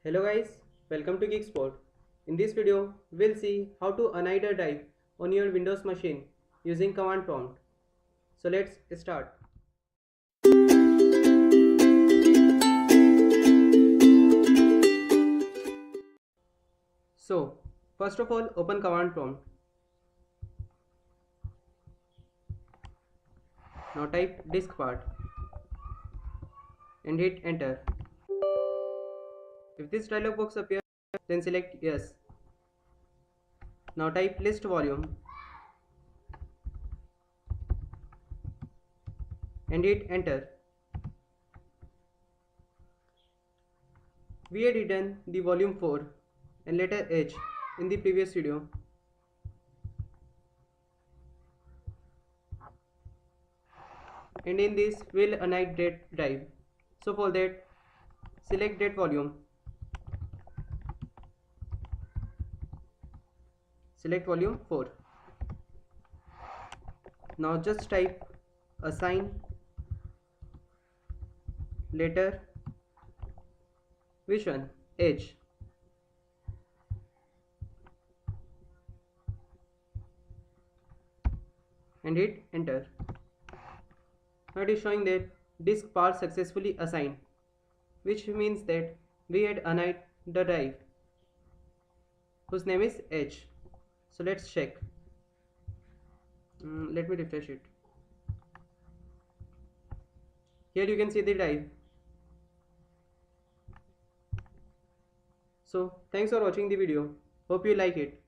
Hello guys, welcome to GeeksPort. In this video, we'll see how to unhide a drive on your Windows machine using command prompt. So let's start. So first of all, open command prompt. Now type GeeksPort and hit enter. If this dialog box appears, then select yes. Now type list volume and hit enter. We had hidden the volume 4 and letter H in the previous video. And in this we'll unhide that drive. So for that, select that volume. Select volume 4. Now just type assign letter which one? H. And hit enter. Now it is showing that disk path successfully assigned, which means that we had unhide the drive whose name is H. So let's check. Let me refresh it. Here you can see the drive. So thanks for watching the video. Hope you like it.